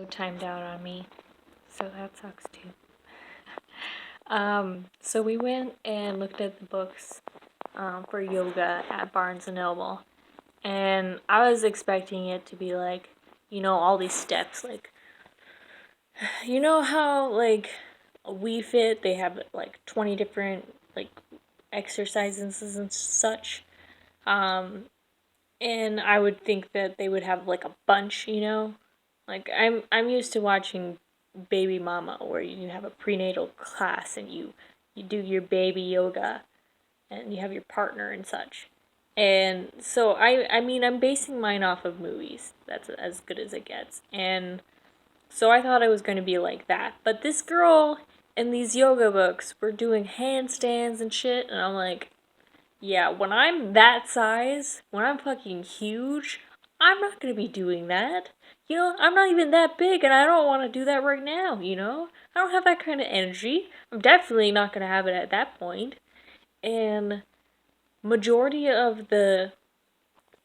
Timed out on me, so that sucks too. So we went and looked at the books for yoga at Barnes and Noble, and I was expecting it to be like, all these steps, like, how like We Fit, they have like 20 different like exercises and such. Um, and I would think that they would have like a bunch. Like I'm used to watching Baby Mama, where you have a prenatal class and you do your baby yoga and you have your partner and such. And so I mean I'm basing mine off of movies. That's as good as it gets. And so I thought it was going to be like that. But this girl in these yoga books were doing handstands and shit, and I'm like, yeah, when I'm that size, when I'm fucking huge, I'm not gonna be doing that. I'm not even that big and I don't want to do that right now. I don't have that kind of energy. I'm definitely not gonna have it at that point. And majority of the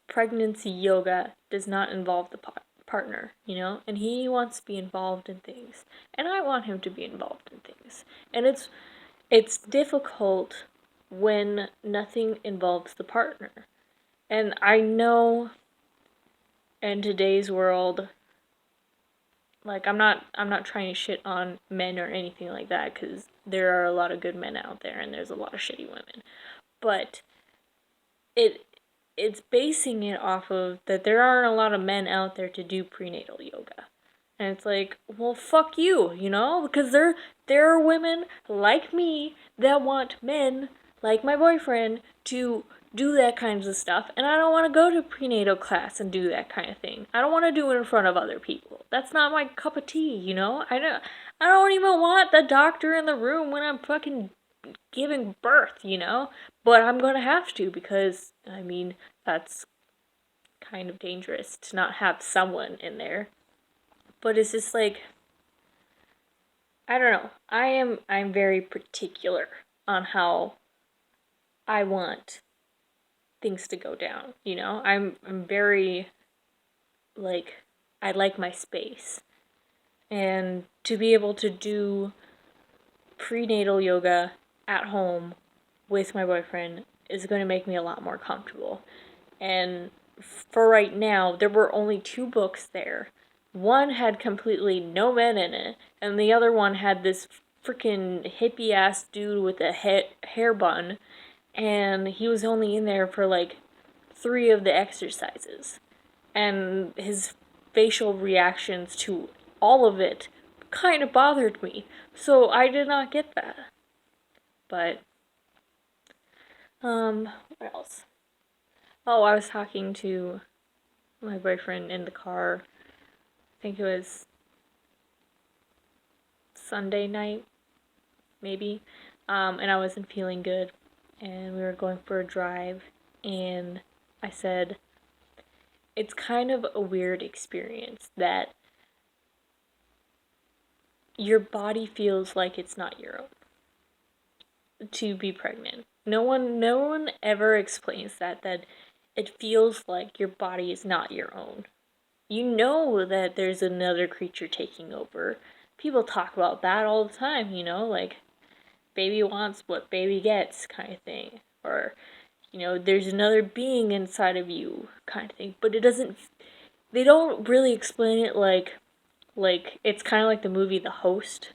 pregnancy yoga does not involve the partner, and he wants to be involved in things. And I want him to be involved in things. And it's difficult when nothing involves the partner. And I know in today's world, like I'm not trying to shit on men or anything like that, cuz there are a lot of good men out there and there's a lot of shitty women. But it it's basing it off of that there aren't a lot of men out there to do prenatal yoga. And it's like, well, fuck you, because there are women like me that want men like my boyfriend to do that kinds of stuff, and I don't want to go to prenatal class and do that kind of thing. I don't want to do it in front of other people. That's not my cup of tea. I don't even want the doctor in the room when I'm fucking giving birth. But I'm gonna have to because I mean that's kind of dangerous to not have someone in there. But it's just like, I don't know. I'm very particular on how I want things to go down. I'm very like, I like my space. And to be able to do prenatal yoga at home with my boyfriend is going to make me a lot more comfortable. And for right now, there were only two books there. One had completely no men in it, and the other one had this freaking hippie ass dude with a hair bun, and he was only in there for like three of the exercises. And his facial reactions to all of it kind of bothered me. So I did not get that. But, what else? Oh, I was talking to my boyfriend in the car. I think it was Sunday night, maybe. And I wasn't feeling good. And we were going for a drive. And I said, it's kind of a weird experience that your body feels like it's not your own to be pregnant. No one ever explains that it feels like your body is not your own. You know that there's another creature taking over. People talk about that all the time, like baby wants what baby gets kind of thing. Or, there's another being inside of you kind of thing. But they don't really explain it like it's kind of like the movie The Host,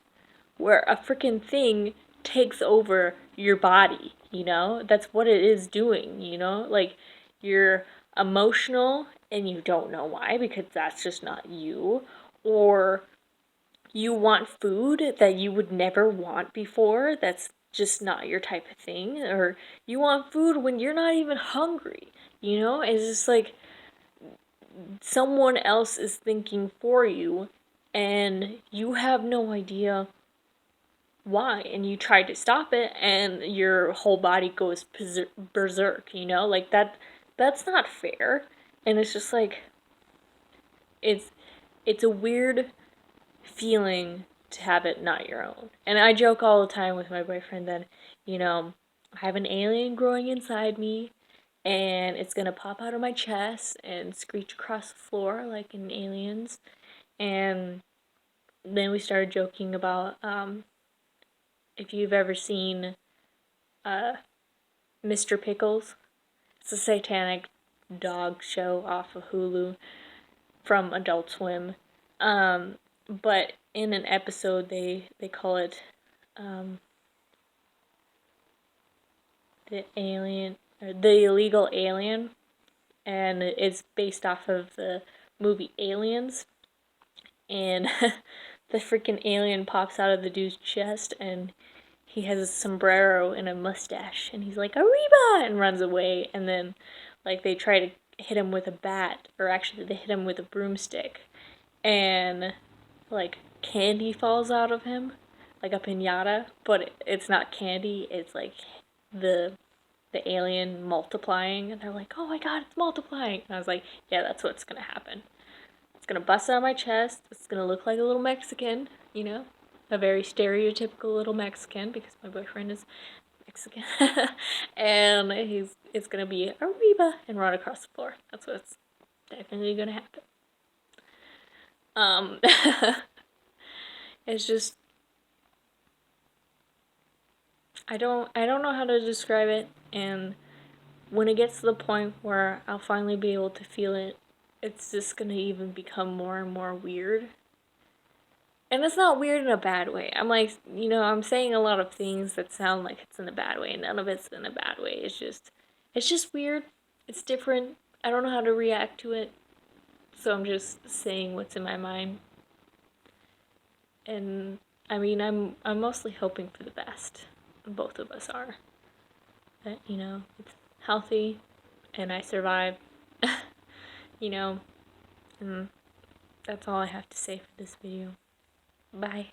where a freaking thing takes over your body. That's what it is doing. Like, you're emotional and you don't know why because that's just not you. Or you want food that you would never want before, that's just not your type of thing. Or you want food when you're not even hungry. It's just like someone else is thinking for you and you have no idea why, and you try to stop it and your whole body goes berserk. Like that's not fair. And it's just like, it's a weird feeling to have it not your own. And I joke all the time with my boyfriend that, I have an alien growing inside me and it's gonna pop out of my chest and screech across the floor like in Aliens. And then we started joking about if you've ever seen Mr. Pickles. It's a satanic dog show off of Hulu from Adult Swim. But in an episode, they call it the alien, or the illegal alien, and it's based off of the movie Aliens. And the freaking alien pops out of the dude's chest, and he has a sombrero and a mustache, and he's like, "Arriba!" and runs away. And then, like, they try to hit him with a bat, or actually, they hit him with a broomstick, and like candy falls out of him, like a pinata, but it's not candy. It's like the the alien multiplying, and they're like, "Oh my god, it's multiplying!" And I was like, "Yeah, that's what's gonna happen. It's gonna bust out of my chest. It's gonna look like a little Mexican, a very stereotypical little Mexican because my boyfriend is Mexican, and it's gonna be Arriba and run across the floor. That's what's definitely gonna happen." Um, it's just I don't know how to describe it, and when it gets to the point where I'll finally be able to feel it, it's just gonna even become more and more weird. And it's not weird in a bad way. I'm like, I'm saying a lot of things that sound like it's in a bad way, and none of it's in a bad way. It's just weird. It's different. I don't know how to react to it, so I'm just saying what's in my mind. And I mean, I'm mostly hoping for the best. Both of us are. That, it's healthy and I survive. you know, and that's all I have to say for this video. Bye.